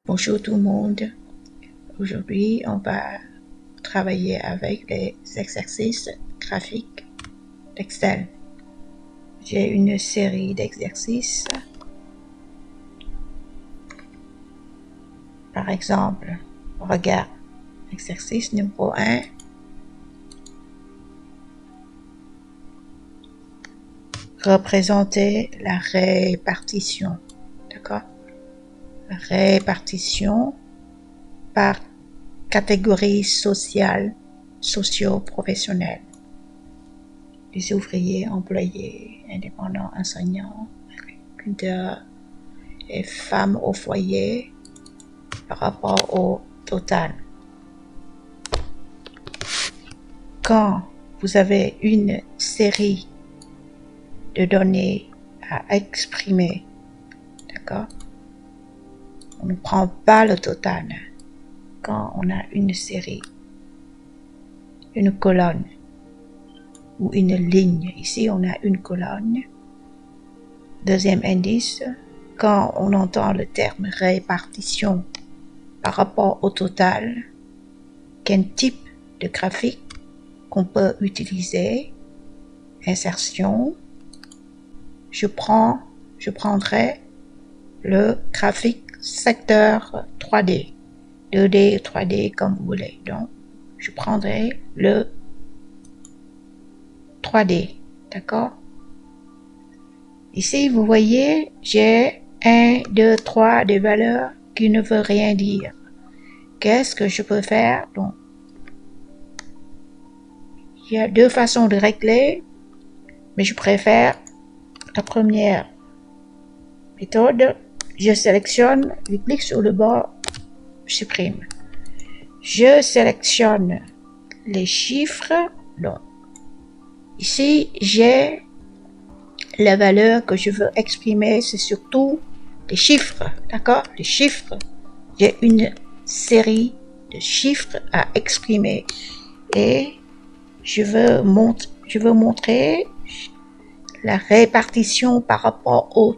Bonjour tout le monde. Aujourd'hui, on va travailler avec les exercices graphiques d'Excel. J'ai une série d'exercices. Par exemple, regarde, exercice numéro 1. Représenter la répartition. D'accord? La répartition par catégorie sociale, socio-professionnelle. Les ouvriers, employés, indépendants, enseignants, agriculteurs et femmes au foyer par rapport au total. Quand vous avez une série de données à exprimer, d'accord? On ne prend pas le total quand on a une série, une colonne ou une ligne. Ici, on a une colonne. Deuxième indice, quand on entend le terme répartition par rapport au total, quel type de graphique qu'on peut utiliser? Insertion. Je prendrai le graphique secteur 3D, 2D, 3D, comme vous voulez. Donc, je prendrai le 3D, d'accord? Ici, vous voyez, j'ai 1, 2, 3 des valeurs qui ne veulent rien dire. Qu'est-ce que je peux faire? Donc, il y a deux façons de régler, mais je préfère la première méthode. Je sélectionne, je clique sur le bas, supprime. Je sélectionne les chiffres. Donc, ici, j'ai la valeur que je veux exprimer, c'est surtout les chiffres, d'accord? Les chiffres. J'ai une série de chiffres à exprimer et je veux montrer la répartition par rapport au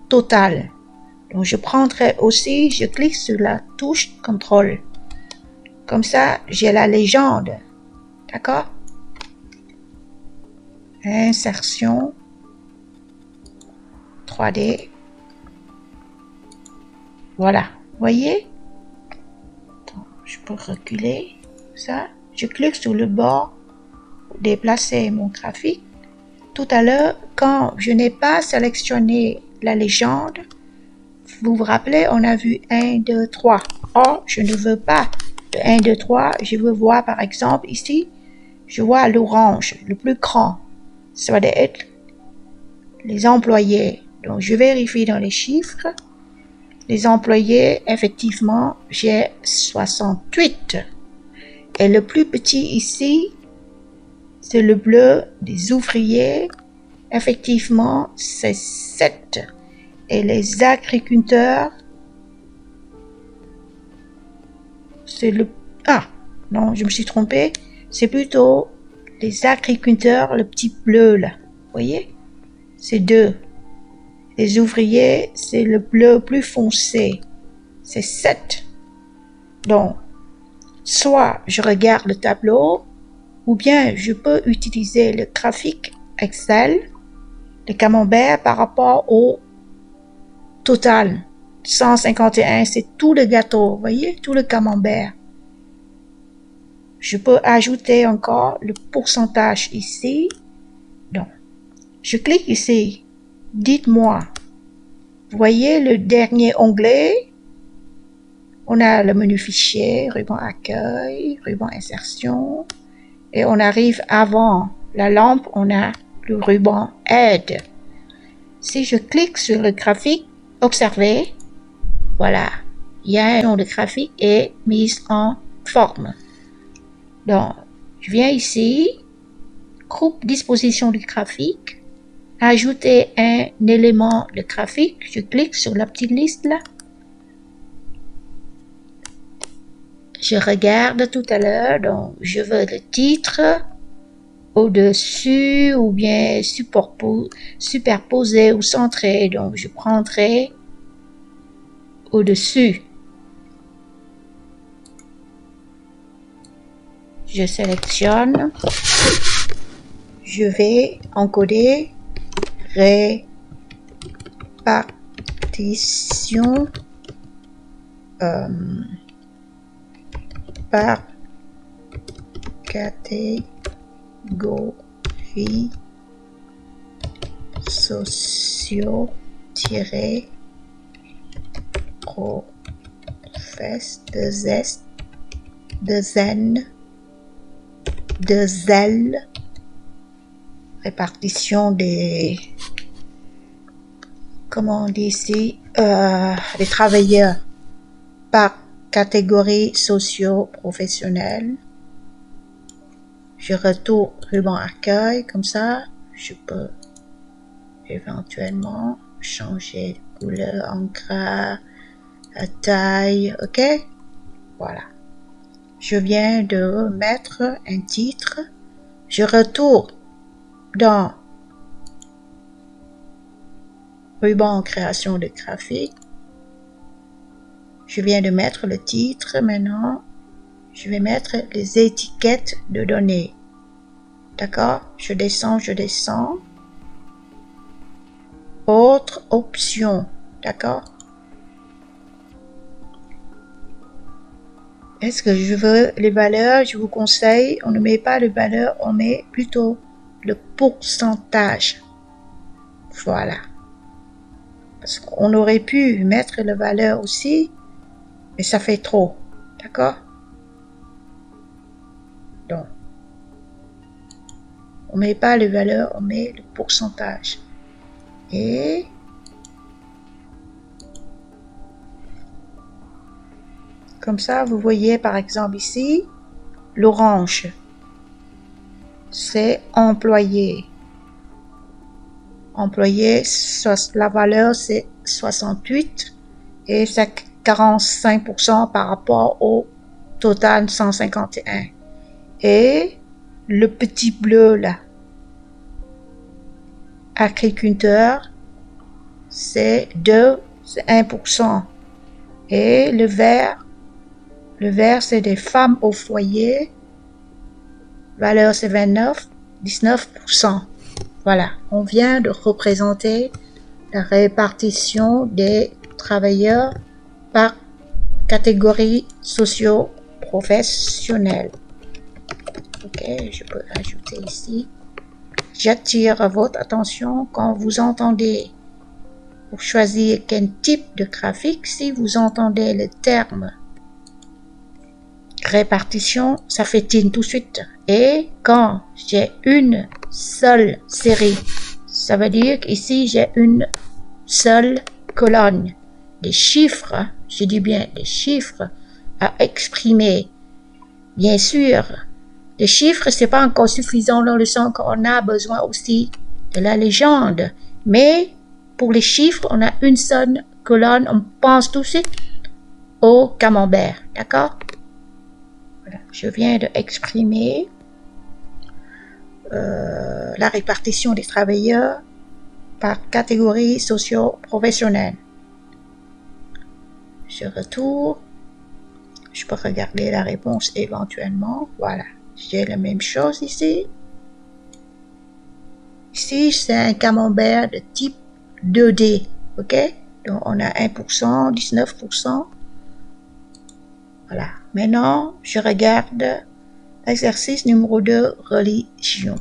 total. Donc, je prendrai aussi, je clique sur la touche contrôle. Comme ça, j'ai la légende. D'accord? Insertion 3D. Voilà. Voyez? Donc, je peux reculer ça. Je clique sur le bord pour déplacer mon graphique. Tout à l'heure, quand je n'ai pas sélectionné la légende, vous vous rappelez, on a vu 1, 2, 3. Or, je ne veux pas de 1, 2, 3. Je veux voir, par exemple, ici, je vois l'orange, le plus grand. Ça va être les employés. Donc, je vérifie dans les chiffres. Les employés, effectivement, j'ai 68. Et le plus petit ici, c'est le bleu des ouvriers. Effectivement, c'est 7. Et les agriculteurs, c'est le... Ah, non, je me suis trompée. C'est plutôt les agriculteurs, le petit bleu là. Vous voyez? C'est 2. Les ouvriers, c'est le bleu plus foncé. C'est 7. Donc, soit je regarde le tableau, ou bien je peux utiliser le graphique Excel, le camembert par rapport au total. 151, c'est tout le gâteau, vous voyez, tout le camembert. Je peux ajouter encore le pourcentage ici. Donc, je clique ici. Dites-moi, vous voyez le dernier onglet? On a le menu fichier, ruban accueil, ruban insertion. Et on arrive avant la lampe, on a le ruban aide. Si je clique sur le graphique, observez, voilà, il y a un nom de graphique et mise en forme. Donc, je viens ici, groupe disposition du graphique, ajouter un élément de graphique, je clique sur la petite liste là. Je regarde tout à l'heure, donc je veux le titre au-dessus ou bien superposé ou centré, donc je prendrai au-dessus. Je sélectionne. Je vais encoder répartition par catégorie socio-professe de zèle, répartition des, comment on dit ici, des travailleurs par catégorie socio-professionnelle. Je retourne ruban accueil, comme ça, je peux éventuellement changer de couleur en gras, la taille, ok? Voilà. Je viens de mettre un titre. Je retourne dans ruban création de graphique. Je viens de mettre le titre. Maintenant, je vais mettre les étiquettes de données. D'accord? Je descends. Autre option. D'accord? Est-ce que je veux les valeurs? Je vous conseille, on ne met pas les valeurs, on met plutôt le pourcentage. Voilà. Parce qu'on aurait pu mettre les valeurs aussi, mais ça fait trop. D'accord? Donc, on ne met pas les valeurs, on met le pourcentage. Et comme ça, vous voyez par exemple ici, l'orange, c'est employé. Employé, la valeur c'est 68 et c'est 45% par rapport au total 151. Et le petit bleu là, agriculteur, c'est 1%. Et le vert c'est des femmes au foyer, valeur c'est 19%. Voilà, on vient de représenter la répartition des travailleurs par catégorie socio-professionnelle. Ok, je peux ajouter ici. J'attire votre attention quand vous entendez, pour choisir quel type de graphique, si vous entendez le terme répartition, ça fait tilt tout de suite. Et quand j'ai une seule série, ça veut dire qu'ici j'ai une seule colonne. Des chiffres, je dis bien des chiffres à exprimer. Bien sûr, les chiffres, c'est pas encore suffisant dans le sens qu'on a besoin aussi de la légende. Mais pour les chiffres, on a une seule colonne, on pense tout de suite au camembert. D'accord? Voilà. Je viens d'exprimer la répartition des travailleurs par catégorie socio-professionnelle. Je retourne. Je peux regarder la réponse éventuellement. Voilà. J'ai la même chose ici. Ici, c'est un camembert de type 2D. OK? Donc, on a 1%, 19%. Voilà. Maintenant, je regarde l'exercice numéro 2, religion.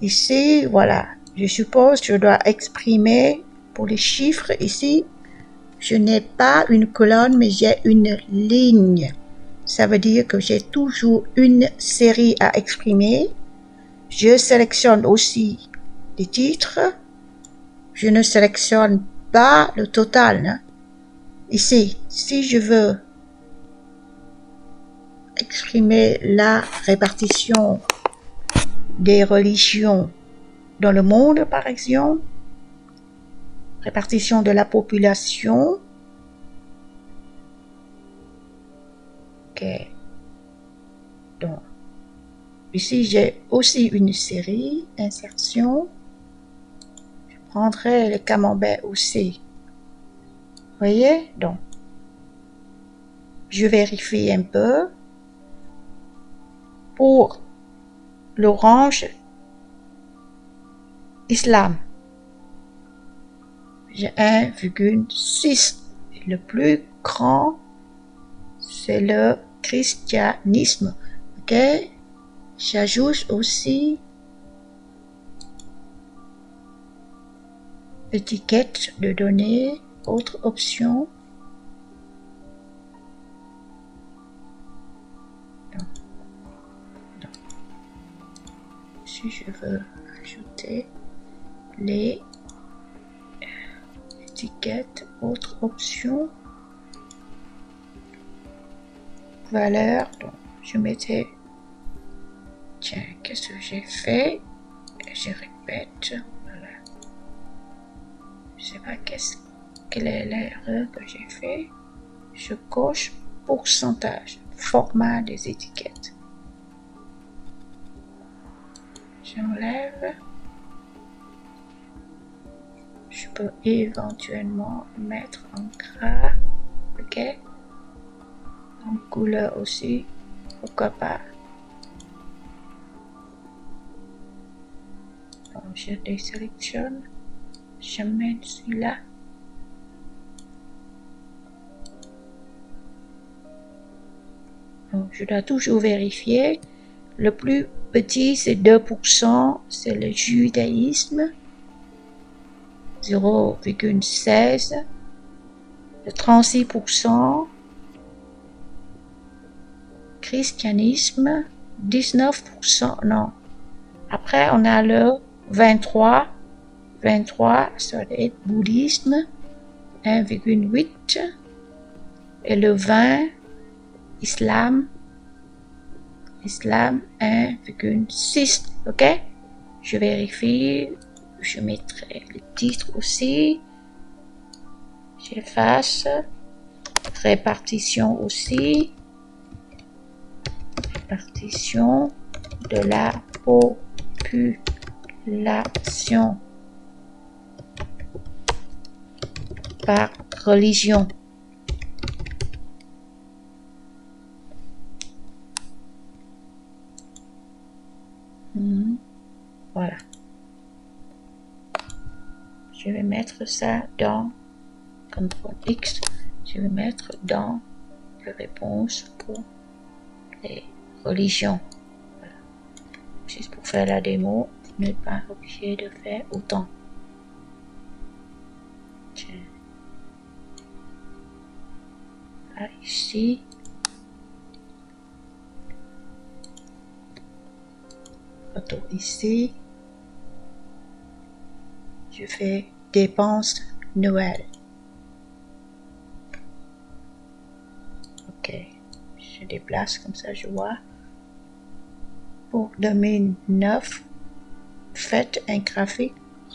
Ici, voilà. Je suppose que je dois exprimer pour les chiffres ici. Je n'ai pas une colonne, mais j'ai une ligne. Ça veut dire que j'ai toujours une série à exprimer. Je sélectionne aussi les titres. Je ne sélectionne pas le total. Hein. Ici, si je veux exprimer la répartition des religions dans le monde, par exemple, répartition de la population. Ok. Donc, ici, j'ai aussi une série, insertion. Je prendrai le camembert aussi. Voyez? Donc, je vérifie un peu. Pour l'orange, islam, j'ai 1,6. Le plus grand, c'est le christianisme. Ok? J'ajoute aussi étiquette de données, autre option. Si je veux ajouter les étiquettes, autre option, valeur, donc je mettais, tiens, qu'est-ce que j'ai fait? Je répète, voilà. Je sais pas quelle est l'erreur que j'ai fait. Je coche pourcentage, format des étiquettes. J'enlève. Je peux éventuellement mettre en gras, ok? En couleur aussi, pourquoi pas? Donc, je désélectionne, je mets celui-là. Donc, je dois toujours vérifier. Le plus petit, c'est 2%, c'est le judaïsme. 0,16. Le 36%. Christianisme. 19%. Non. Après, on a le 23. 23, ça doit être bouddhisme. 1,8. Et le 20, islam. Islam 1,6. Ok? Je vérifie. Je mettrai le titre aussi. J'efface. Répartition aussi. Répartition de la population par religion. Voilà. Je vais mettre ça dans CTRL X. Je vais mettre dans les réponses pour les religions. Voilà. Juste pour faire la démo, vous n'êtes pas obligé de faire autant. Tiens. Là, ici. Photo ici. Je fais dépenses Noël. Ok. Je déplace comme ça, je vois. Pour 2009, faites un graphique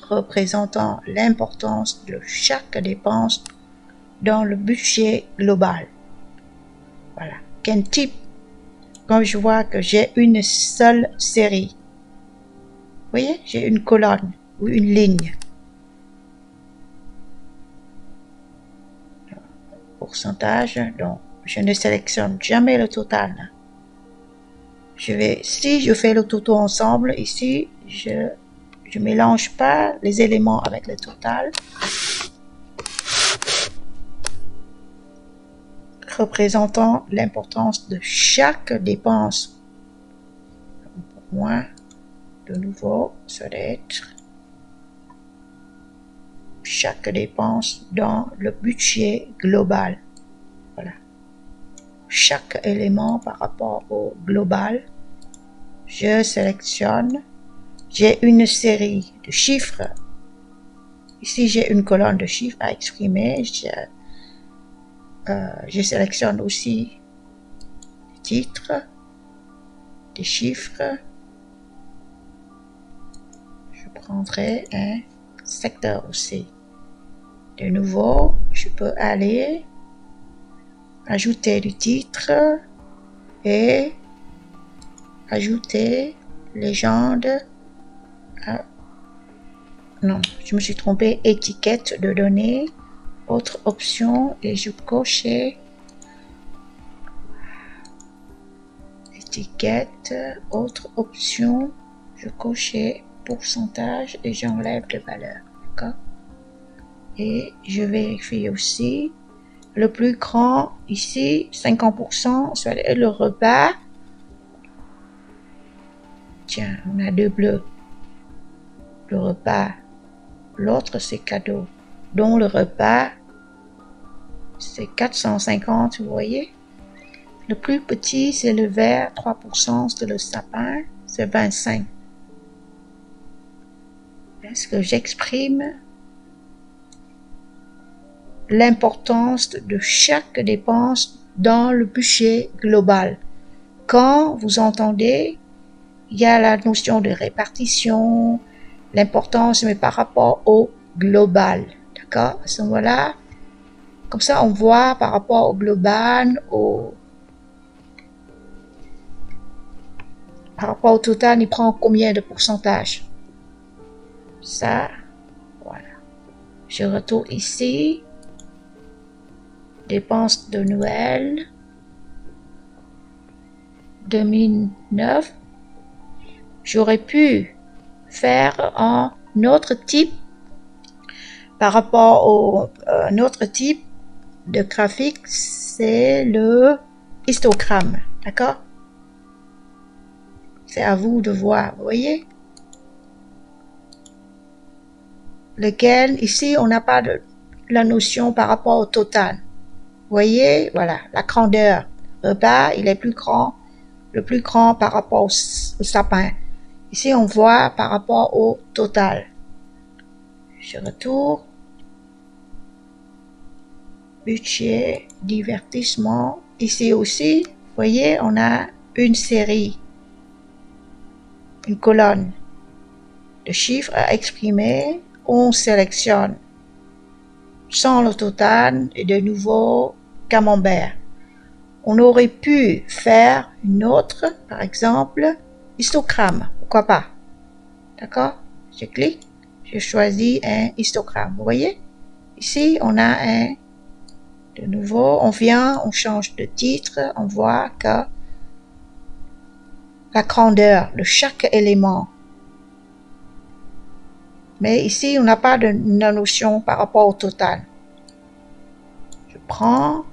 représentant l'importance de chaque dépense dans le budget global. Voilà. Quel type? Quand je vois que j'ai une seule série, vous voyez, j'ai une colonne ou une ligne. Pourcentage, donc je ne sélectionne jamais le total. Si je fais le tout ensemble, ici, je mélange pas les éléments avec le total. Représentant l'importance de chaque dépense. Donc pour moi, de nouveau, ça doit être chaque dépense dans le budget global. Voilà. Chaque élément par rapport au global. Je sélectionne. J'ai une série de chiffres. Ici, j'ai une colonne de chiffres à exprimer. Je sélectionne aussi les titres, des chiffres. Je prendrai un secteur aussi. De nouveau, je peux aller ajouter du titre et ajouter légende. Non, je me suis trompé. Étiquette de données. autre option et je cochais étiquette, autre option, je cochais pourcentage et j'enlève les valeurs, d'accord? Et je vérifie aussi le plus grand ici, 50%, soit le repas. Tiens, on a deux bleus. Le repas, l'autre c'est cadeau. Donc le repas, c'est 450, vous voyez? Le plus petit, c'est le vert, 3%, c'est le sapin, c'est 25. Est-ce que j'exprime l'importance de chaque dépense dans le budget global? Quand vous entendez, il y a la notion de répartition, l'importance, mais par rapport au global. D'accord? À ce moment-là, comme ça, on voit par rapport au global, par rapport au total, il prend combien de pourcentage? Ça, voilà. Je retourne ici. Dépenses de Noël 2009. J'aurais pu faire un autre type par rapport au autre type de graphique, c'est le histogramme, d'accord? C'est à vous de voir, vous voyez? Lequel, ici, on n'a pas de la notion par rapport au total. Vous voyez, voilà, la grandeur. Le repas, il est plus grand, le plus grand par rapport au sapin. Ici, on voit par rapport au total. Je retourne. Budget, divertissement. Ici aussi, vous voyez, on a une série, une colonne de chiffres à exprimer. On sélectionne sans le total et de nouveau camembert. On aurait pu faire une autre, par exemple, histogramme. Pourquoi pas? D'accord? Je clique, je choisis un histogramme. Vous voyez? Ici, on a un. De nouveau, on vient, on change de titre, on voit que la grandeur de chaque élément. Mais ici, on n'a pas de notion par rapport au total. Je prends,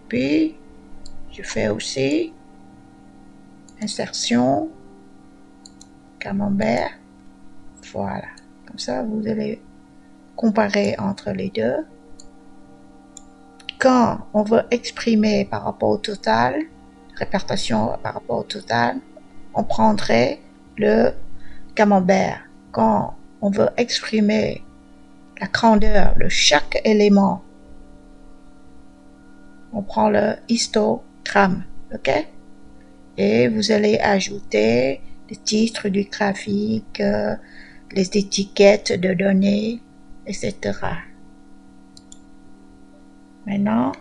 puis je fais aussi insertion, camembert. Voilà. Comme ça, vous allez comparer entre les deux. Quand on veut exprimer par rapport au total, répartition par rapport au total, on prendrait le camembert. Quand on veut exprimer la grandeur de chaque élément, on prend le histogramme, ok? Et vous allez ajouter les titres du graphique, les étiquettes de données, etc. Maintenant,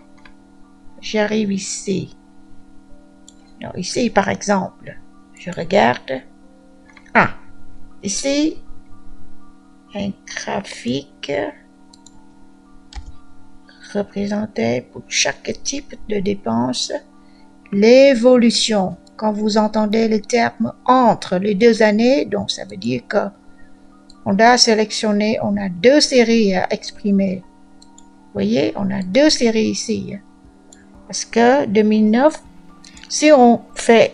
j'arrive ici. Alors ici, par exemple, je regarde. Ah, ici, un graphique représentait pour chaque type de dépense l'évolution. Quand vous entendez le terme entre les deux années, donc ça veut dire que on a sélectionné, on a deux séries à exprimer. Vous voyez, on a deux séries ici. Parce que 2009, si on fait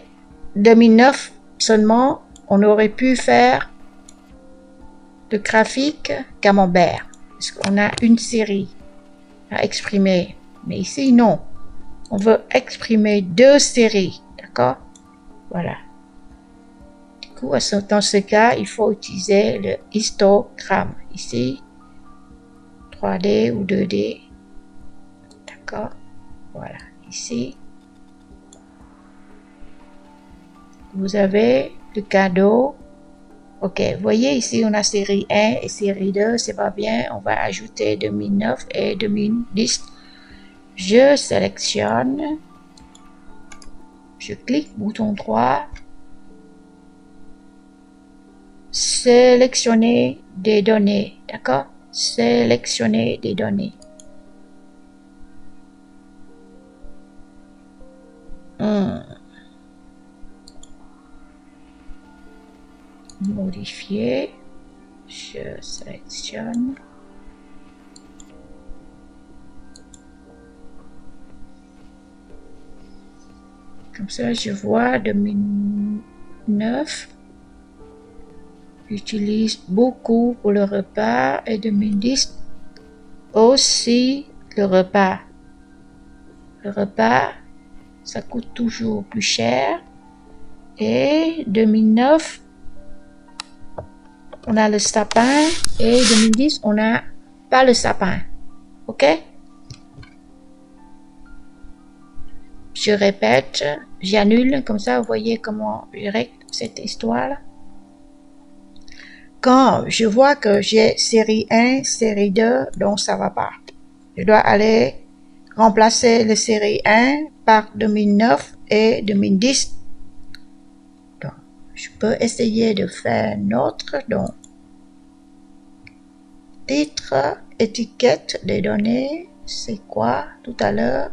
2009 seulement, on aurait pu faire le graphique camembert. Parce qu'on a une série à exprimer. Mais ici, non. On veut exprimer deux séries. D'accord? Voilà. Du coup, dans ce cas, il faut utiliser le histogramme. Ici, 3D ou 2D. D'accord? Voilà. Ici, vous avez le cadeau. Ok, vous voyez ici, on a série 1 et série 2. C'est pas bien. On va ajouter 2009 et 2010. Je sélectionne. Je clique, bouton droit. Sélectionner des données. D'accord? Sélectionner des données. Modifier. Je sélectionne. Comme ça, je vois 2009. J'utilise beaucoup pour le repas et 2010 aussi le repas. Le repas, ça coûte toujours plus cher. Et 2009, on a le sapin. Et 2010, on n'a pas le sapin. OK? Je répète, j'annule. Comme ça, vous voyez comment je règle cette histoire-là. Quand je vois que j'ai série 1, série 2, donc ça va pas. Je dois aller remplacer le série 1 par 2009 et 2010. Donc, je peux essayer de faire un autre. Donc, titre, étiquette des données, c'est quoi tout à l'heure?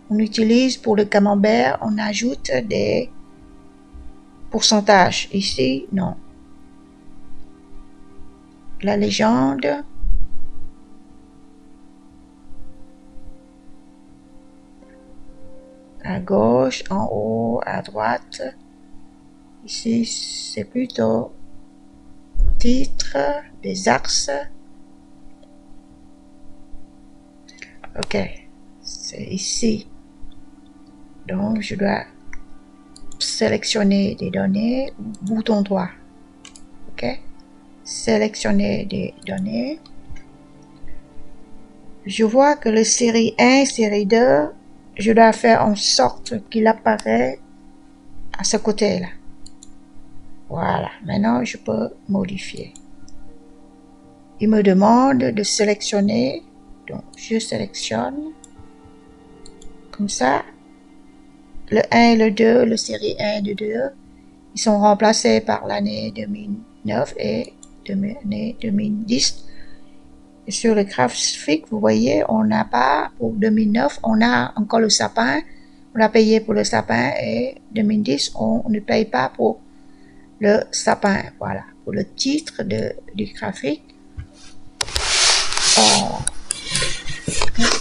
On utilise pour le camembert, on ajoute des pourcentages. Ici, non. La légende. À gauche, en haut, à droite. Ici, c'est plutôt titre, des axes. Ok, c'est ici. Donc, je dois sélectionner des données, bouton droit. Ok, sélectionner des données. Je vois que le série 1, série 2, je dois faire en sorte qu'il apparaît à ce côté-là. Voilà, maintenant je peux modifier. Il me demande de sélectionner, donc je sélectionne. Comme ça, le 1 et le 2, le série 1 et le 2, ils sont remplacés par l'année 2009 et l'année 2010. Et sur le graphique, vous voyez, on n'a pas, pour 2009, on a encore le sapin. On a payé pour le sapin et 2010, on ne paye pas pour le sapin. Voilà, pour le titre du graphique.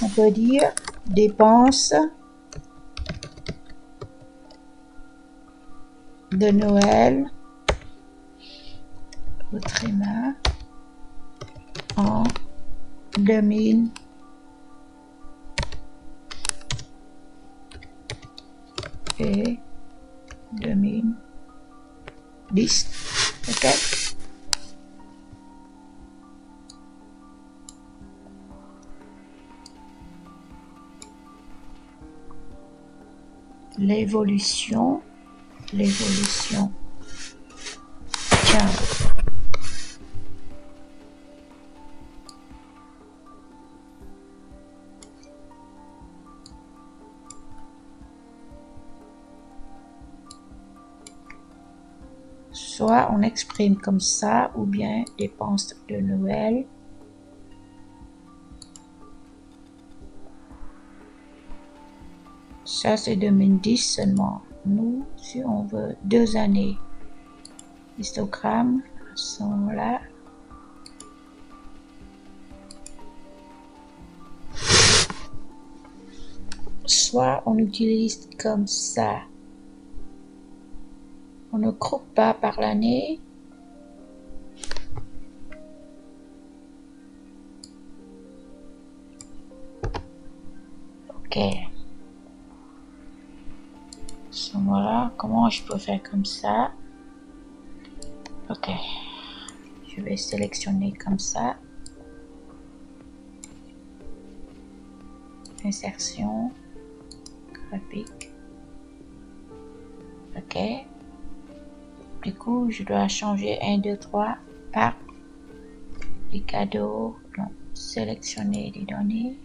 On peut dire dépenses de Noël au trimestre en 2000 et 2010. OK? L'évolution. Tiens. Soit on exprime comme ça, ou bien dépenses de Noël. Ça, c'est 2010 seulement. Nous, si on veut 2 années, histogrammes sont là. Soit on utilise comme ça. On ne groupe pas par l'année. Ok. Voilà, comment je peux faire comme ça? Ok. Je vais sélectionner comme ça. Insertion. Graphique. Ok. Du coup, je dois changer 1, 2, 3 par les cadeaux. Donc, sélectionner les données.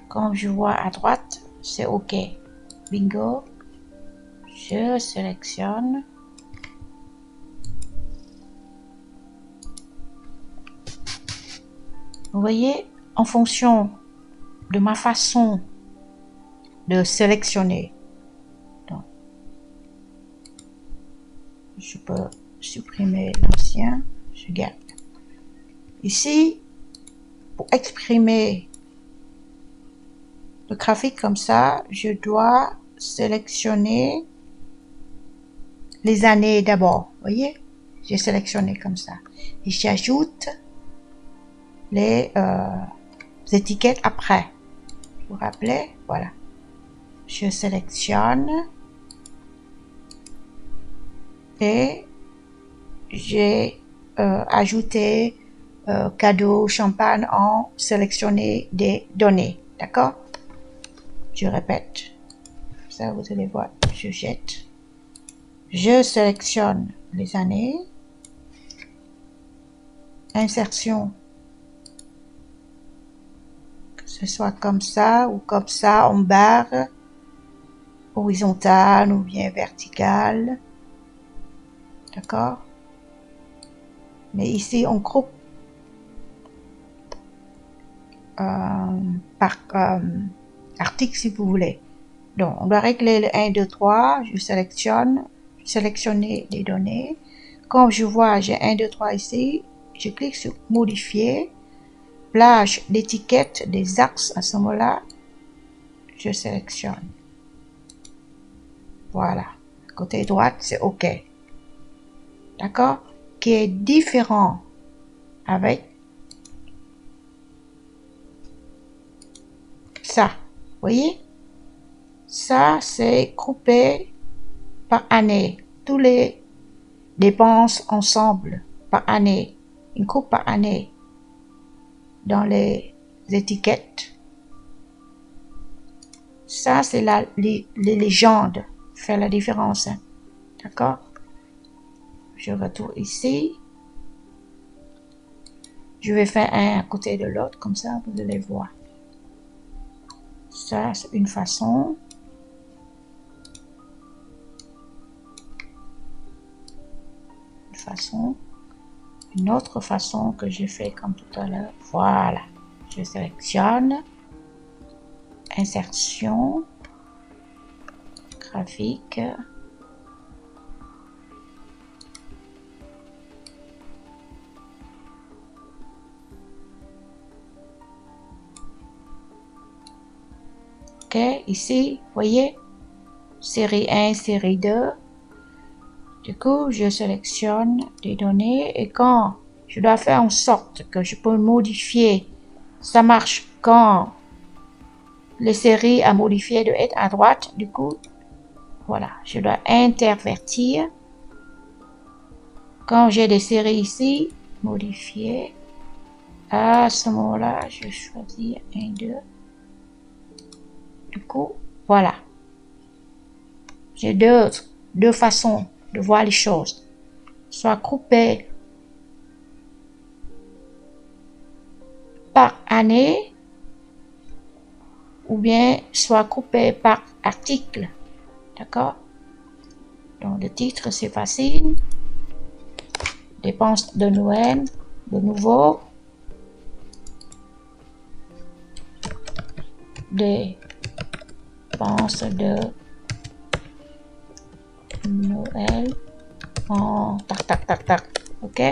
Comme je vois à droite, c'est OK. Bingo. Je sélectionne. Vous voyez, en fonction de ma façon de sélectionner. Donc, je peux supprimer l'ancien, je garde. Ici, pour exprimer le graphique comme ça, je dois sélectionner les années d'abord. Voyez, j'ai sélectionné comme ça. Et j'ajoute les étiquettes après. Vous vous rappelez? Voilà. Je sélectionne et j'ai ajouté cadeau, champagne en sélectionner des données. D'accord? Je répète. Ça, vous allez voir. Je jette. Je sélectionne les années. Insertion. Que ce soit comme ça ou comme ça en barre. Horizontale ou bien verticale. D'accord? Mais ici, on groupe par article si vous voulez. Donc, on doit régler le 1, 2, 3. Je sélectionner les données. Comme je vois, j'ai 1, 2, 3 ici. Je clique sur modifier. Plage d'étiquette des axes à ce moment-là. Je sélectionne. Voilà. Côté droite, c'est OK. D'accord? Qui est différent avec ça. Voyez? Ça, c'est groupé par année. Tous les dépenses ensemble par année. Une coupe par année. Dans les étiquettes. Ça, c'est les légendes. Fait la différence. Hein. D'accord? Je retourne ici. Je vais faire un à côté de l'autre. Comme ça, vous allez voir. Ça, c'est une façon. Une autre façon que j'ai fait comme tout à l'heure. Voilà. Je sélectionne. Insertion. Graphique. Ok. Ici, voyez. Série 1, série 2. Du coup, je sélectionne des données et quand je dois faire en sorte que je peux modifier, ça marche quand les séries à modifier doivent être à droite. Du coup, voilà, je dois intervertir. Quand j'ai des séries ici, modifier. À ce moment-là, je choisis 1, 2. Du coup, voilà. J'ai deux façons de voir les choses. Soit coupé par année ou bien soit coupé par article. D'accord? Donc le titre c'est facile. Dépenses de Noël, de nouveau. Dépenses de Noël en tac tac tac tac. Ok?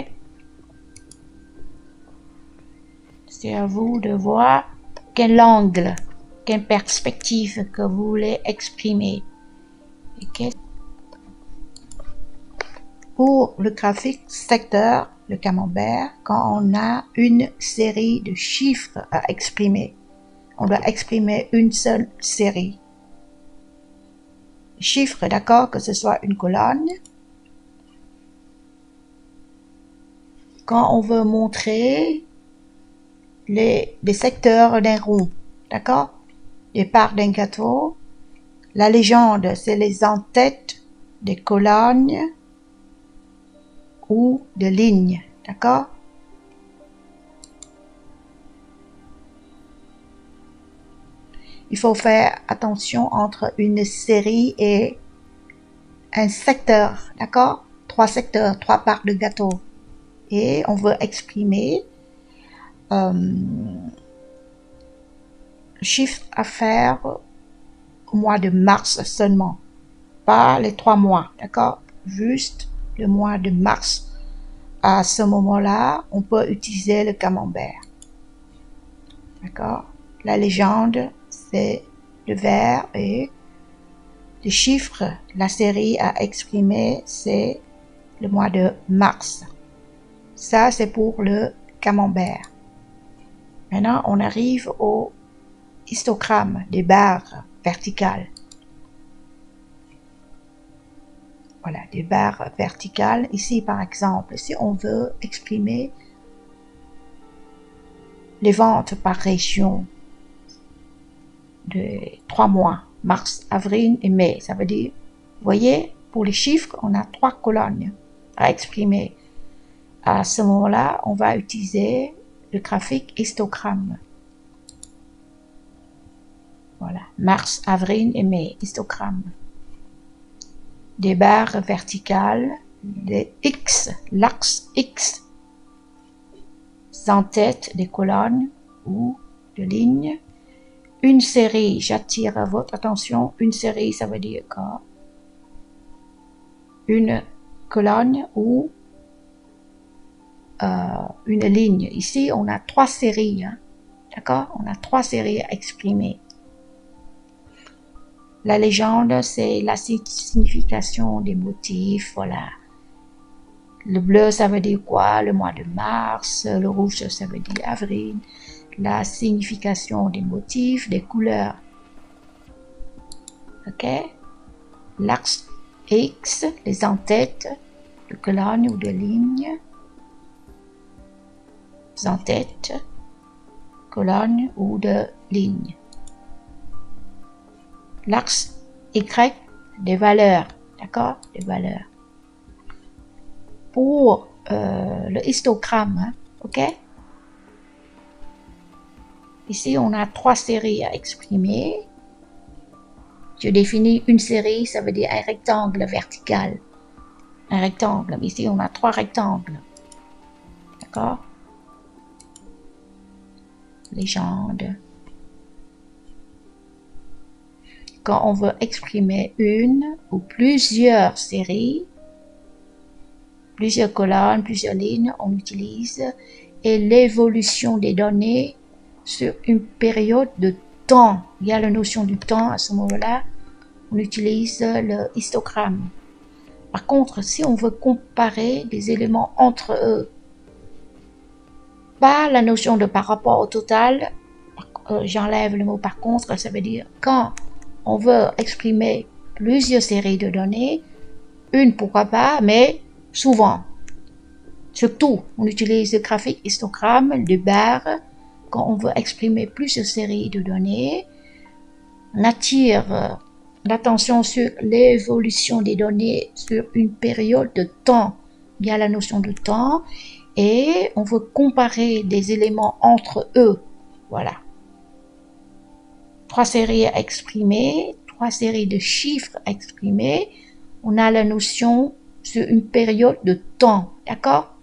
C'est à vous de voir quel angle, quelle perspective que vous voulez exprimer. Okay. Pour le graphique secteur, le camembert, quand on a une série de chiffres à exprimer, on doit exprimer une seule série. Chiffres, d'accord, que ce soit une colonne. Quand on veut montrer les secteurs d'un rond, d'accord, les parts d'un gâteau. La légende, c'est les en-têtes des colonnes ou de lignes, d'accord? Il faut faire attention entre une série et un secteur, d'accord? 3 secteurs, 3 parts de gâteau. Et on veut exprimer chiffre d'affaires au mois de mars seulement, pas les 3 mois, d'accord? Juste le mois de mars. À ce moment-là, on peut utiliser le camembert. D'accord? La légende, c'est le vers et le chiffre, la série à exprimer, c'est le mois de mars. Ça, c'est pour le camembert. Maintenant, on arrive au histogramme des barres verticales. Voilà, des barres verticales. Ici, par exemple, si on veut exprimer les ventes par région de 3 mois, mars, avril et mai, ça veut dire, vous voyez, pour les chiffres, on a 3 colonnes à exprimer. À ce moment-là, on va utiliser le graphique histogramme. Voilà, mars, avril et mai, histogramme. Des barres verticales, des X, l'axe X, sans tête des colonnes ou de lignes. Une série, j'attire votre attention, une série, ça veut dire quoi? Une colonne ou une ligne. Ici, on a 3 séries, hein? D'accord? On a 3 séries à exprimer. La légende, c'est la signification des motifs, voilà. Le bleu, ça veut dire quoi? Le mois de mars. Le rouge, ça veut dire avril. La signification des motifs, des couleurs. Ok? L'axe X, les en-têtes de colonnes ou de lignes. Les en-têtes, colonnes ou de lignes. L'axe Y, des valeurs. D'accord? Des valeurs. Pour le histogramme, hein? Ok? Ici, on a 3 séries à exprimer. Je définis une série, ça veut dire un rectangle vertical. Un rectangle. Ici, on a 3 rectangles. D'accord? Légende. Quand on veut exprimer une ou plusieurs séries, plusieurs colonnes, plusieurs lignes, on utilise et l'évolution des données sur une période de temps. Il y a la notion du temps à ce moment-là. On utilise le histogramme. Par contre, si on veut comparer des éléments entre eux, pas la notion de par rapport au total, j'enlève le mot par contre, ça veut dire quand on veut exprimer plusieurs séries de données, une pourquoi pas, mais souvent. Surtout, on utilise le graphique histogramme, de barres, quand on veut exprimer plusieurs séries de données. On attire l'attention sur l'évolution des données sur une période de temps. Il y a la notion de temps et on veut comparer des éléments entre eux. Voilà. 3 séries à exprimer, 3 séries de chiffres à exprimer. On a la notion sur une période de temps. D'accord?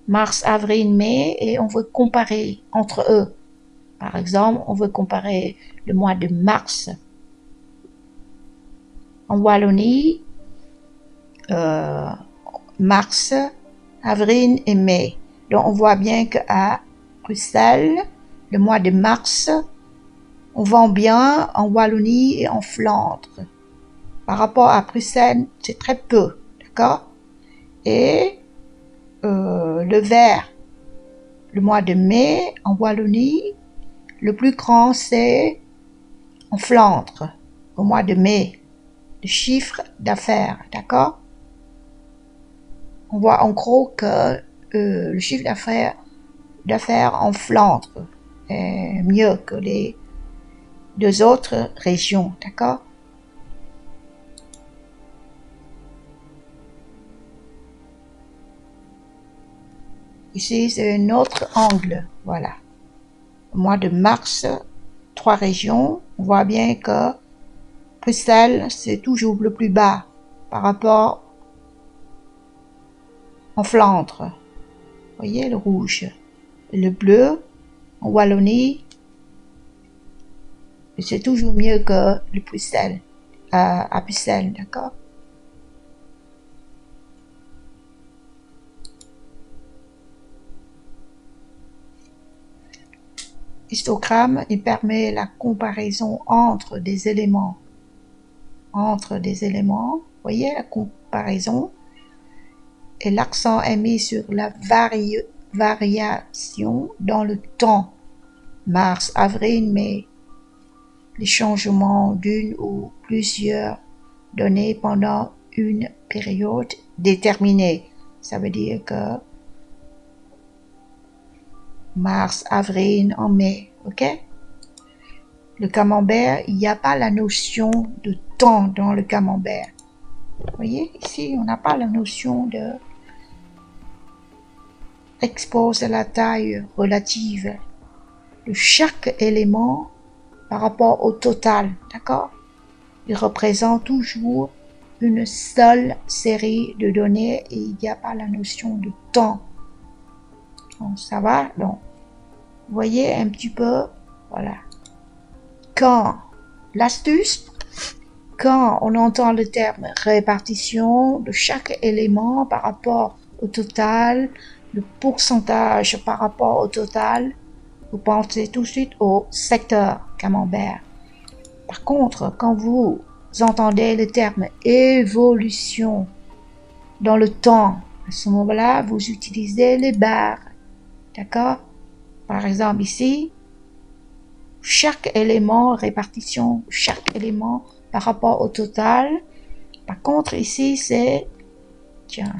Mars, avril, mai, et on veut comparer entre eux. Par exemple, on veut comparer le mois de mars. En Wallonie, mars, avril et mai. Donc on voit bien qu'à Bruxelles, le mois de mars, on vend bien en Wallonie et en Flandre. Par rapport à Bruxelles, c'est très peu, d'accord? Et le vert, le mois de mai en Wallonie, le plus grand c'est en Flandre, au mois de mai, le chiffre d'affaires, d'accord? On voit en gros que le chiffre d'affaires en Flandre est mieux que les 2 autres régions, d'accord? Ici, c'est un autre angle, voilà. Au mois de mars, 3 régions, on voit bien que Bruxelles, c'est toujours le plus bas par rapport en Flandre. Vous voyez le rouge. Le bleu, en Wallonie, Et c'est toujours mieux que le pucelle, à pucelle, d'accord? Histogramme, il permet la comparaison entre des éléments. Voyez la comparaison? Et l'accent est mis sur la variation dans le temps. Mars, avril, mai. Les changements d'une ou plusieurs données pendant une période déterminée. Ça veut dire que mars, avril, en mai, ok? Le camembert, il n'y a pas la notion de temps dans le camembert. Vous voyez, ici, on n'a pas la notion de expose la taille relative de chaque élément par rapport au total, d'accord? Il représente toujours une seule série de données et il n'y a pas la notion de temps. Donc, ça va? Donc, vous voyez un petit peu, voilà. Quand, l'astuce, quand on entend le terme répartition de chaque élément par rapport au total, le pourcentage par rapport au total, vous pensez tout de suite au secteur camembert. Par contre, quand vous entendez le terme évolution dans le temps, à ce moment-là, vous utilisez les barres. D'accord? Par exemple, ici, chaque élément, répartition, chaque élément par rapport au total. Par contre, ici, c'est, tiens,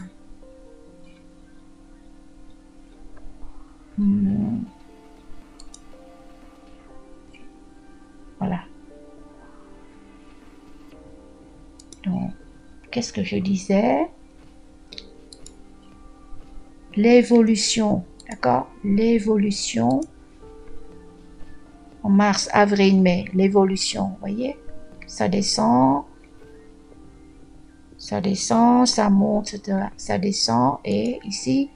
voilà. Donc, qu'est-ce que je disais? L'évolution, d'accord? L'évolution en mars, avril, mai, l'évolution, vous voyez? Ça descend, ça monte, ça descend, et ici,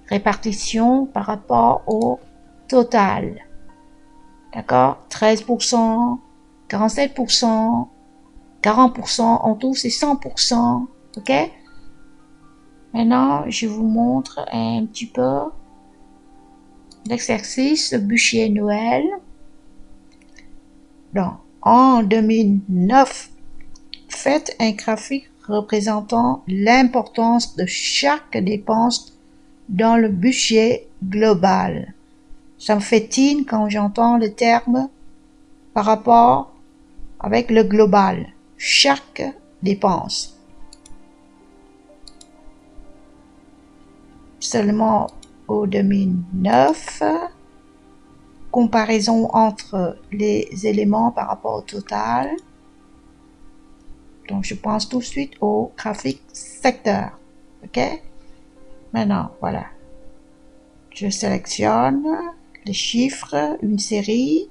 répartition par rapport au total. D'accord? 13%, 47%, 40%, en tout c'est 100%, ok? Maintenant, je vous montre un petit peu l'exercice bûcher Noël. Donc, en 2009, faites un graphique représentant l'importance de chaque dépense dans le budget global. Ça me fait tilt quand j'entends le terme par rapport avec le global. Chaque dépense. Seulement au 2009, comparaison entre les éléments par rapport au total. Donc, je pense tout de suite au graphique secteur. OK? Maintenant, voilà. Je sélectionne les chiffres, une série.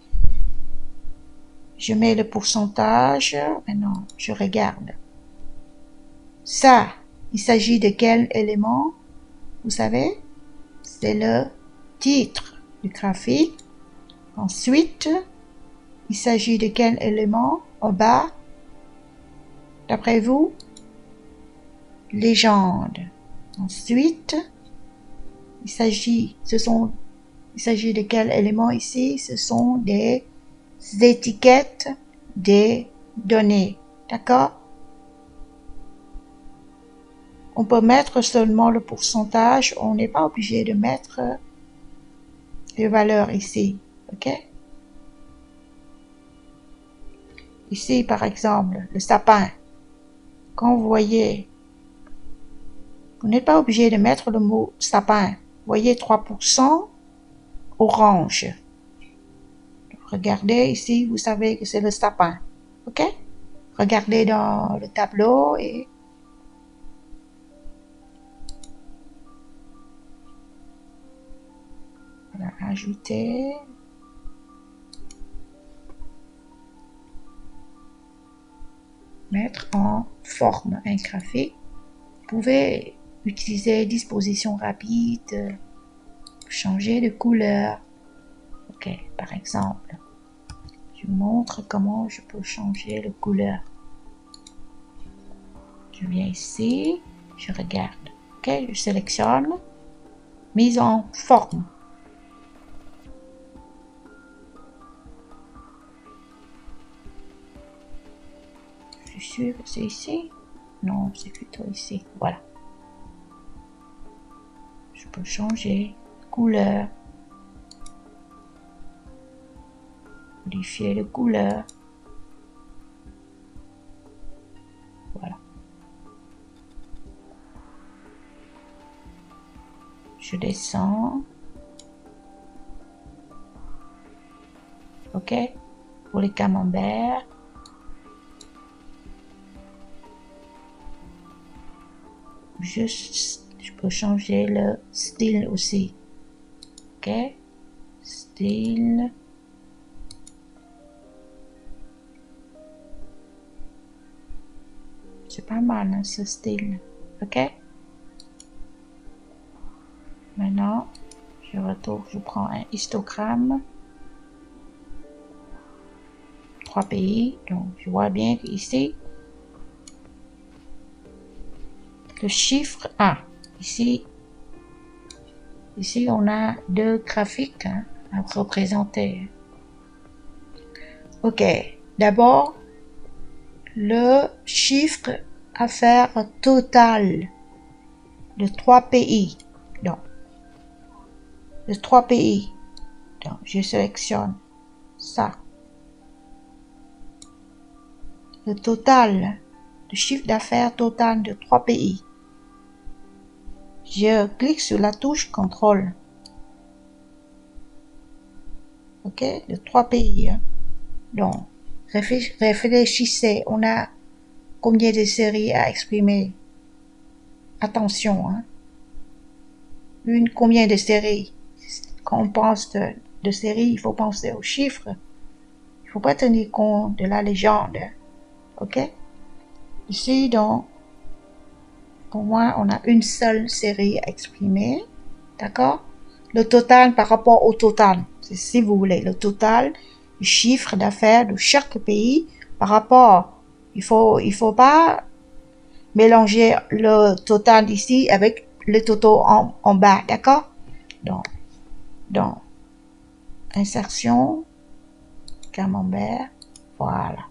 Je mets le pourcentage. Maintenant, je regarde. Ça, il s'agit de quel élément? Vous savez? C'est le titre du graphique. Ensuite, il s'agit de quel élément en bas? D'après vous? Légende. Ensuite, il s'agit de quel élément ici? Ce sont des étiquettes des données. D'accord? On peut mettre seulement le pourcentage. On n'est pas obligé de mettre les valeurs ici. OK? Ici, par exemple, le sapin. Quand vous voyez, vous n'êtes pas obligé de mettre le mot sapin. Vous voyez 3% orange. Regardez ici, vous savez que c'est le sapin. OK? Regardez dans le tableau et voilà, ajouter. Mettre en forme un graphique. Vous pouvez utiliser disposition rapide, changer de couleur. Ok, par exemple, Je vous montre comment je peux changer la couleur. Je viens ici, je regarde. Ok, je sélectionne. Mise en forme. Je suis sûre que c'est ici. Non, c'est plutôt ici. Voilà. Je peux changer de couleur. Modifier les couleurs. Voilà. Je descends. Ok. Pour les camemberts. Juste, je peux changer le style aussi. Ok. Style. C'est pas mal, hein, ce style. Ok. Maintenant, je retourne, je prends un histogramme. 3 pays. Donc, je vois bien qu'ici, le chiffre A. Ici, on a 2 graphiques hein, à représenter. Ok. D'abord, le chiffre affaires total de 3 pays. Donc, de 3 pays. Donc, je sélectionne ça. Le total, le chiffre d'affaires total de 3 pays. Je clique sur la touche contrôle. Ok, de 3 pays. Hein. Donc, réfléchissez, on a combien de séries à exprimer? Attention, hein. Combien de séries? Quand on pense de séries, il faut penser aux chiffres. Il ne faut pas tenir compte de la légende. Ok? Ici, donc, pour moi, on a une seule série à exprimer. D'accord? Le total par rapport au total. C'est si vous voulez, le total du chiffre d'affaires de chaque pays par rapport. Il faut pas mélanger le total d'ici avec le total en bas. D'accord? Donc, insertion, camembert, voilà.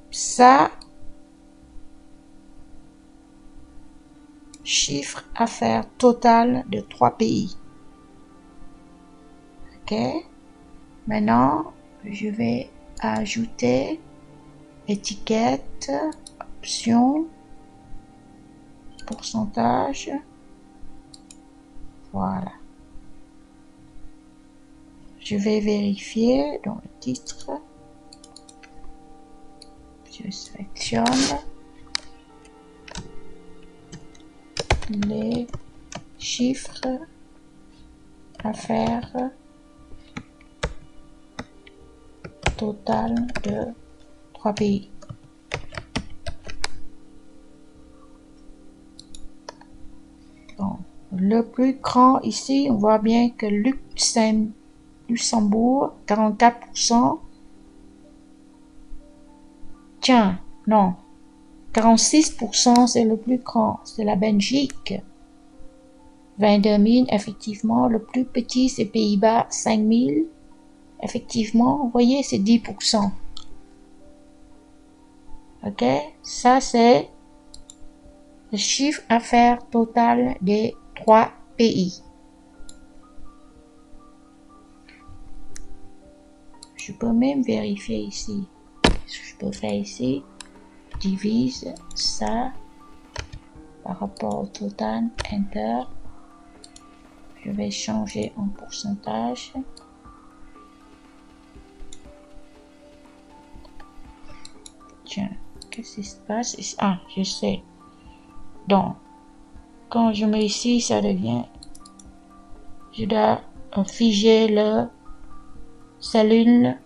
Ça, chiffre affaires total de 3 pays. Ok. Maintenant, je vais ajouter étiquette, option, pourcentage. Voilà. Je vais vérifier dans le titre. Je sélectionne les chiffres d'affaires total de 3 pays. Bon, le plus grand ici, on voit bien que Luxembourg, 44%. Tiens, non. 46%, c'est le plus grand. C'est la Belgique. 22 000, effectivement. Le plus petit, c'est Pays-Bas, 5 000. Effectivement, vous voyez, c'est 10%. Ok? Ça, c'est le chiffre d'affaires total des 3 pays. Je peux même vérifier ici. Je peux faire ici. Divise ça par rapport au total. Enter. Je vais changer en pourcentage. Tiens, qu'est-ce qui se passe ici? Ah, je sais. Donc, quand je mets ici, ça devient... Je dois figer le cellule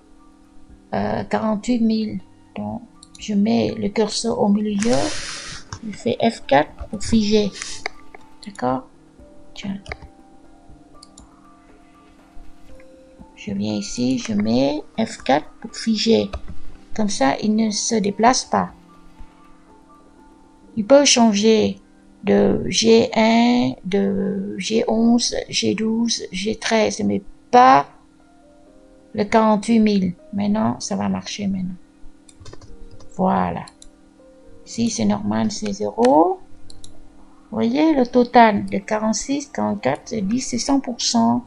48 000. Donc, je mets le curseur au milieu. Je fais F4 pour figer. D'accord? Tiens. Je viens ici, je mets F4 pour figer. Comme ça, il ne se déplace pas. Il peut changer de G1, de G11, G12, G13, mais pas le 48 000. Maintenant, ça va marcher maintenant. Voilà. Ici, c'est normal, c'est 0. Vous voyez, le total de 46, 44, c'est 10, c'est 100%.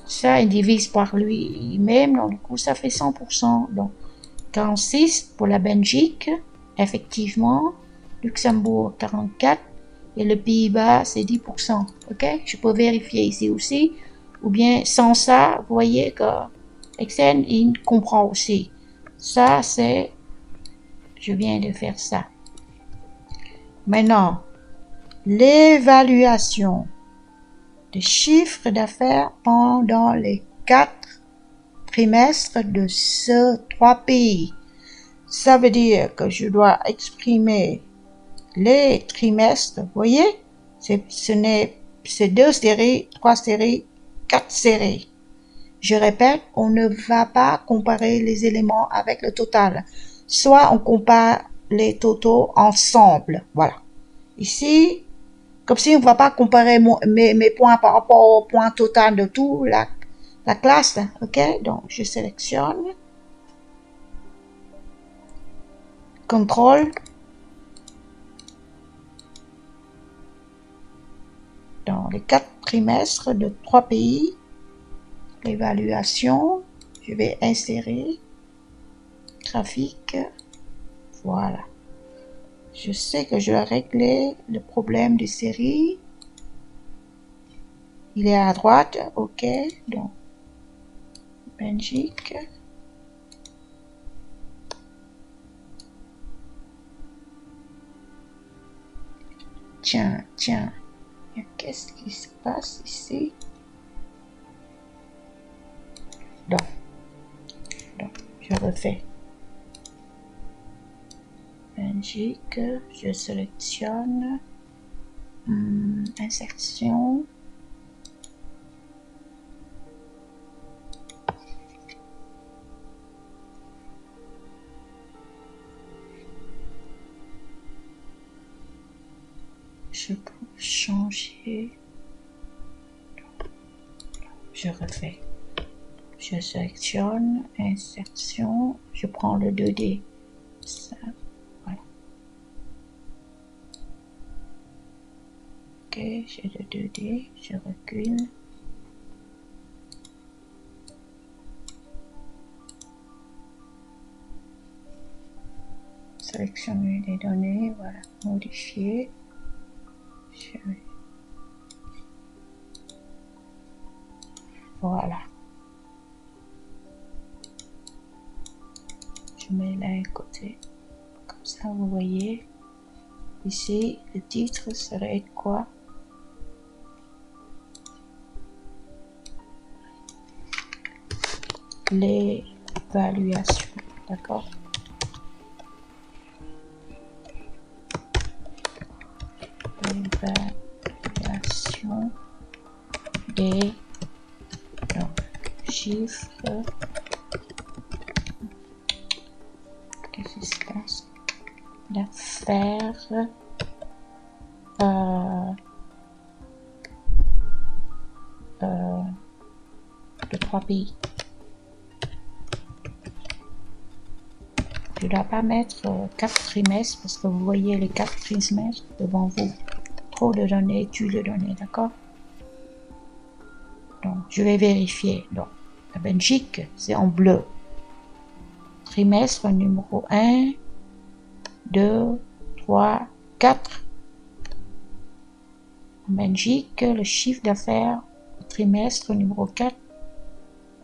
Ça, il divise par lui-même, donc du coup, ça fait 100%. Donc, 46 pour la Belgique, effectivement. Luxembourg, 44. Et le Pays-Bas, c'est 10%. OK? Je peux vérifier ici aussi. Ou bien, sans ça, vous voyez que Excel, il comprend aussi. Ça, c'est... Je viens de faire ça. Maintenant, l'évaluation des chiffres d'affaires pendant les 4 trimestres de ces 3 pays. Ça veut dire que je dois exprimer les trimestres, vous voyez, c'est 2 séries, 3 séries, 4 séries. Je répète, on ne va pas comparer les éléments avec le total. Soit on compare les totaux ensemble, voilà. Ici, comme si on ne va pas comparer mes points par rapport au point total de tout la classe, ok? Donc, je sélectionne. Contrôle. Dans les 4 trimestres de 3 pays, l'évaluation, je vais insérer graphique, voilà. Je sais que je dois régler le problème de série. Il est à droite, ok, donc Belgique. Tiens, qu'est-ce qui se passe ici? Donc, je refais. Belgique, je sélectionne insertion. Je peux changer. Je refais. Je sélectionne insertion. Je prends le 2D. Ça, voilà. Ok, j'ai le 2D. Je recule. Sélectionner les données. Voilà. Modifier. Voilà. Je mets là à côté. Comme ça, vous voyez. Ici, le titre serait quoi? L'évaluation. D'accord? L'évaluation des chiffres. Qu'est-ce qui se passe? D'affaires de 3 pays. Je ne dois pas mettre 4 trimestres parce que vous voyez les 4 trimestres devant vous. Trop de données, tue les données, d'accord? Donc, je vais vérifier. Donc, la Belgique, c'est en bleu. Trimestre numéro 1, 2, 3, 4. En Belgique, le chiffre d'affaires au trimestre numéro 4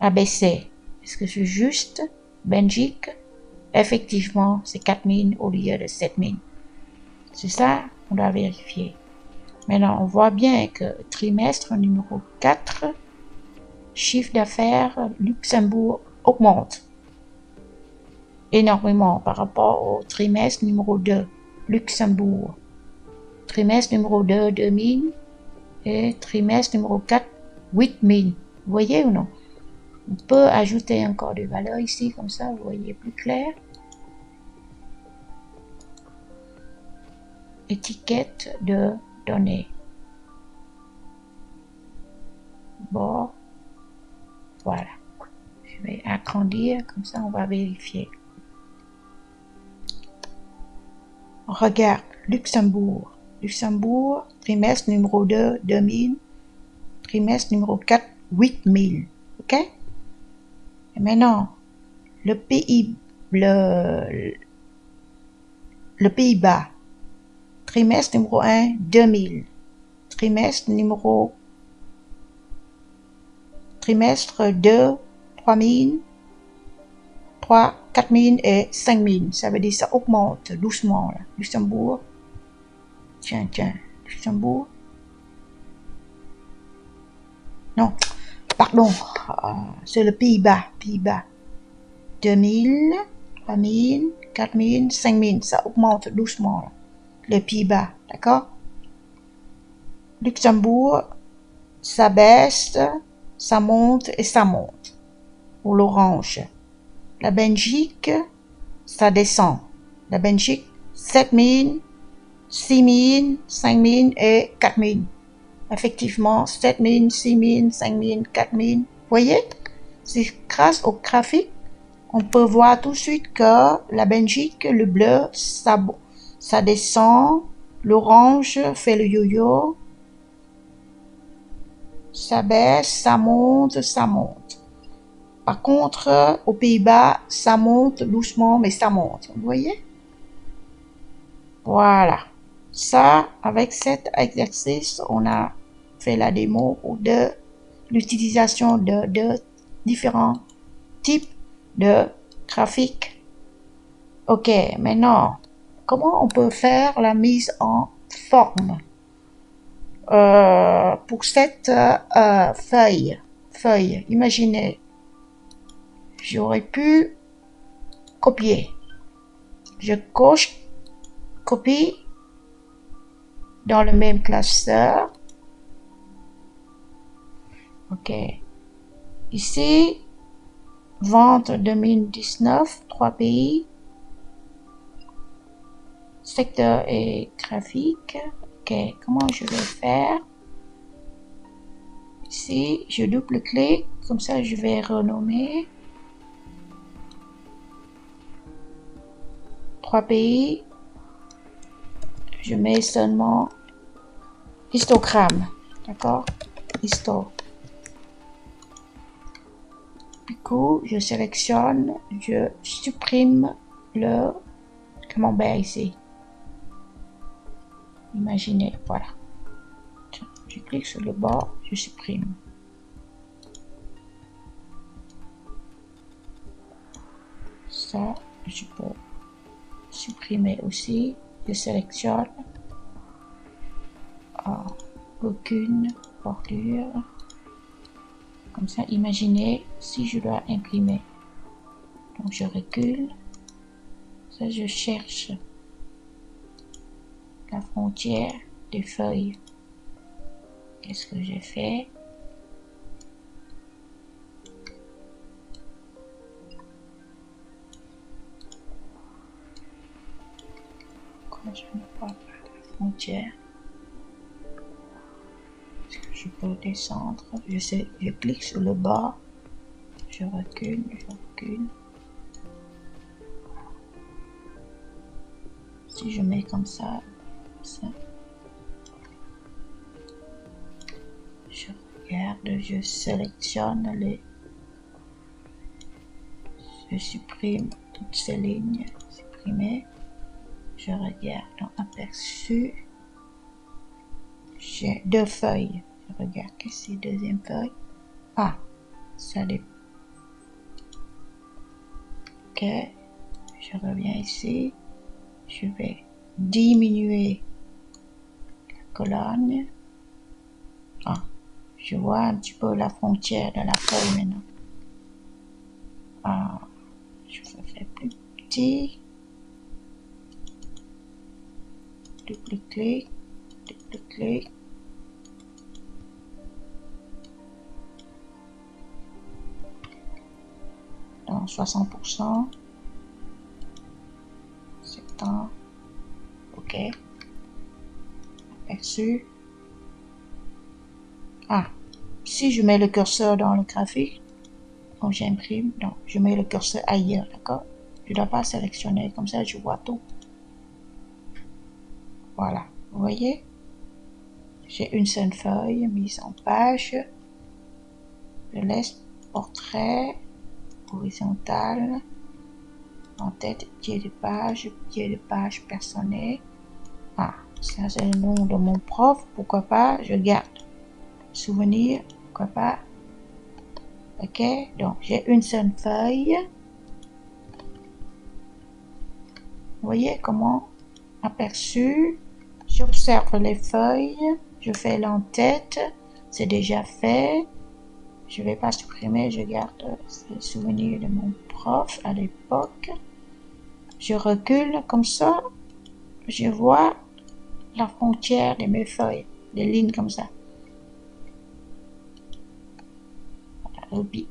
a baissé. Est-ce que c'est juste? Belgique, effectivement, c'est 4 000 au lieu de 7 000. C'est ça, on doit vérifier. Maintenant, on voit bien que trimestre numéro 4, chiffre d'affaires Luxembourg augmente énormément par rapport au trimestre numéro 2, Luxembourg. Trimestre numéro 2, 2 000 et trimestre numéro 4, 8 000. Vous voyez ou non? On peut ajouter encore des valeurs ici, comme ça, vous voyez plus clair. Étiquette de données. Bon, voilà. Je vais agrandir, comme ça on va vérifier. Regarde, Luxembourg. Luxembourg, trimestre numéro 2, 2000. Trimestre numéro 4, 8000. OK? Et maintenant, le Pays-Bas. Trimestre numéro 1, 2000. Trimestre 2, 3000. 3, 4000 et 5000. Ça veut dire que ça augmente doucement. Là. Luxembourg. Tiens. Luxembourg. Non, pardon. C'est le Pays-Bas. 2000, 3000, 4000, 5000. Ça augmente doucement. Là. Les Pays-Bas. D'accord? Luxembourg, ça baisse, ça monte et ça monte. Pour l'orange. La Belgique, ça descend. La Belgique, 7000, 6000, 5000 et 4000. Effectivement, 7000, 6000, 5000, 4000. Vous voyez? C'est grâce au graphique qu'on peut voir tout de suite que la Belgique, le bleu, ça descend. L'orange fait le yo-yo. Ça baisse, ça monte, ça monte. Par contre, aux Pays-Bas, ça monte doucement, mais ça monte. Vous voyez? Voilà. Ça, avec cet exercice, on a fait la démo de l'utilisation de différents types de graphiques. Ok, maintenant, comment on peut faire la mise en forme pour cette feuille? Imaginez, j'aurais pu copier. Je coche, copie dans le même classeur. Ok. Ici, vente 2019, 3 pays. Secteur et graphique. Ok, comment je vais faire? Ici, je double-clique, comme ça je vais renommer. 3 pays. Je mets seulement histogramme. D'accord? Histo. Du coup, je sélectionne, je supprime le camembert ici. Imaginez, voilà. Je clique sur le bord, je supprime. Ça, je peux supprimer aussi. Je sélectionne. Aucune bordure. Comme ça, imaginez si je dois imprimer. Donc, je recule. Ça, je cherche la frontière des feuilles. Qu'est-ce que j'ai fait? Pourquoi je ne vois pas la frontière? Est-ce que je peux descendre? Je clique sur le bas. Je recule. Si je mets comme ça. Je regarde, je sélectionne je supprime toutes ces lignes. Supprimer. Je regarde dans aperçu. J'ai 2 feuilles. Je regarde ici, deuxième feuille. Ah, ça dépend. Ok. Je reviens ici. Je vais diminuer la colonne. Ah, je vois un petit peu la frontière de la feuille maintenant. Ah, je vais faire plus petit. Double-clic. dans 60%. 70. OK. Aperçu. Ah, si je mets le curseur dans le graphique, quand j'imprime, donc je mets le curseur ailleurs, d'accord? Je ne dois pas sélectionner, comme ça je vois tout. Voilà, vous voyez? J'ai une seule feuille mise en page. Je laisse portrait, horizontal, en tête, pied de page personnel. Ah, ça c'est le nom de mon prof, pourquoi pas, je garde. Souvenir, pourquoi pas. Ok, donc j'ai une seule feuille. Vous voyez comment aperçu, j'observe les feuilles, je fais l'entête, c'est déjà fait. Je vais pas supprimer, je garde le souvenir de mon prof à l'époque. Je recule comme ça, je vois la frontière de mes feuilles, des lignes comme ça.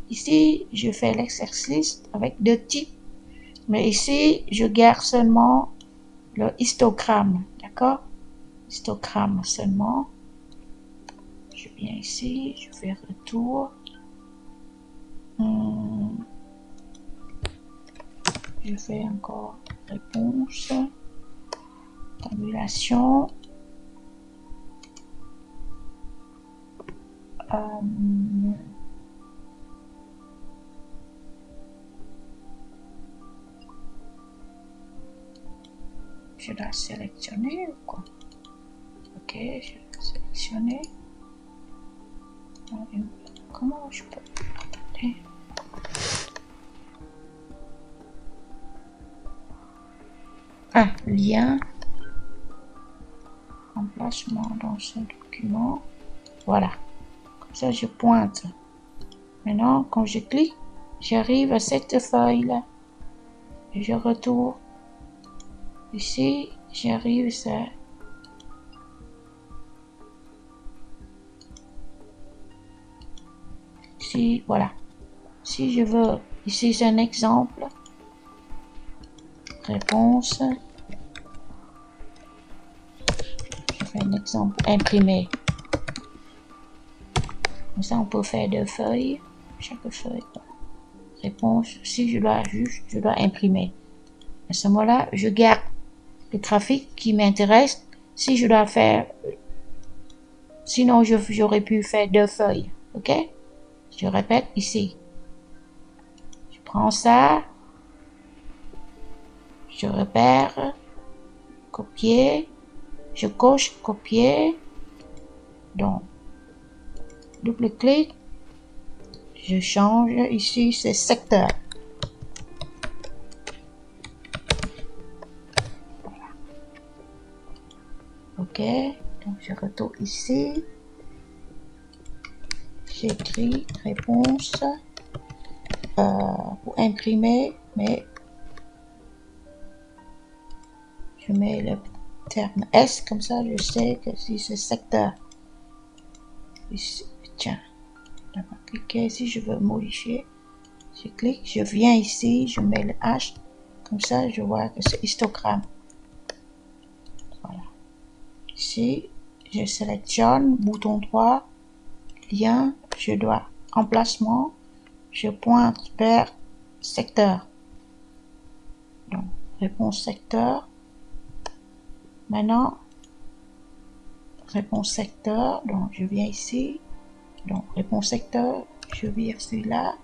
Ici, je fais l'exercice avec deux types, mais ici, je garde seulement le histogramme, d'accord? Histogramme seulement. Je viens ici, je fais retour. Je fais encore réponse, tabulation. Je dois sélectionner ou quoi? Ok, je dois sélectionner. Comment je peux regarder? Ah, lien. Emplacement dans ce document. Voilà. Comme ça, je pointe. Maintenant, quand je clique, j'arrive à cette feuille-là. Et je retourne. Ici, j'arrive à ici, voilà. Si je veux, ici c'est un exemple. Réponse. Je fais un exemple imprimé. Comme ça, on peut faire deux feuilles. Chaque feuille. Réponse. Si je dois juste, je dois imprimer. À ce moment-là, je garde le graphique qui m'intéresse. Si je dois faire, sinon j'aurais pu faire deux feuilles. Ok? Je répète ici. Je prends ça. Je repère. Copier. Je coche copier. Donc, double-clic. Je change. Ici, c'est secteur. Voilà. Ok. Donc, je retourne ici. J'écris réponse pour imprimer, mais je mets le terme S, comme ça je sais que si c'est secteur. Ici, tiens, je vais cliquer ici, je veux modifier. Je clique, je viens ici, je mets le H, comme ça je vois que c'est histogramme. Voilà. Ici, je sélectionne, bouton droit, lien, je dois emplacement, je pointe vers secteur. Donc, réponse secteur. Maintenant, réponse secteur, donc je viens ici, donc réponse secteur, je vire celui-là,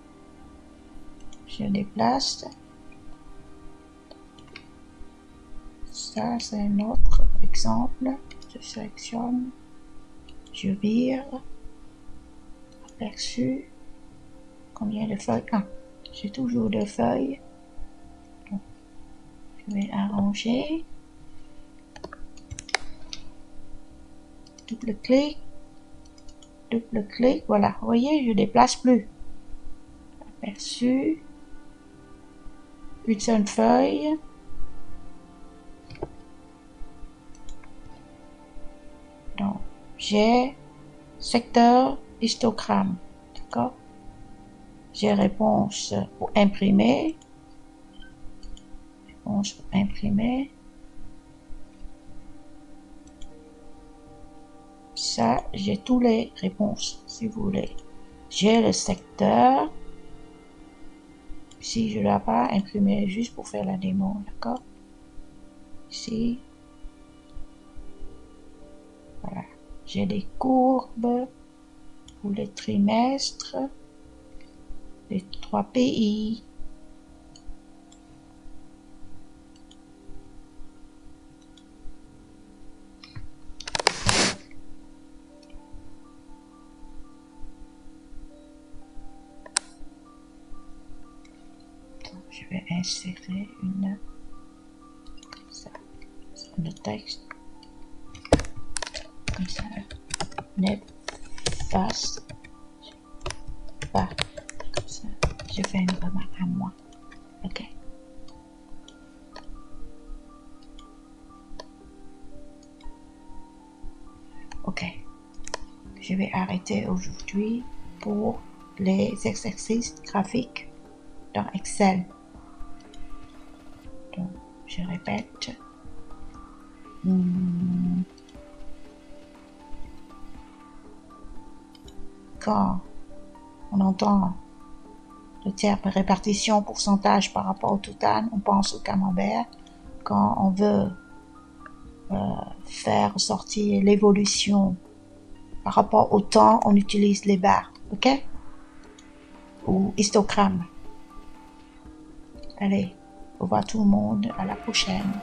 je déplace. Ça, c'est un autre exemple. Je sélectionne, je vire, aperçu, combien de feuilles? Ah, j'ai toujours deux feuilles. Donc, je vais arranger. Double-clic, double-clic, voilà, vous voyez, je déplace plus. Aperçu, une seule feuille. Donc, j'ai secteur histogramme, d'accord? J'ai réponse pour imprimer. Réponse pour imprimer. Ça, j'ai toutes les réponses, si vous voulez. J'ai le secteur. Ici, je ne dois pas imprimer juste pour faire la démo, d'accord? Ici. Voilà. J'ai des courbes pour les trimestres, les 3 pays. Je vais insérer une comme ça sur le texte, comme ça. Net face pas comme ça. Je fais une remarque à moi. Ok. Ok. Je vais arrêter aujourd'hui pour les exercices graphiques dans Excel. Donc, je répète. Quand on entend le terme répartition, pourcentage par rapport au total, on pense au camembert. Quand on veut faire sortir l'évolution par rapport au temps, on utilise les barres, ok? Ou histogramme. Allez, au revoir tout le monde, à la prochaine.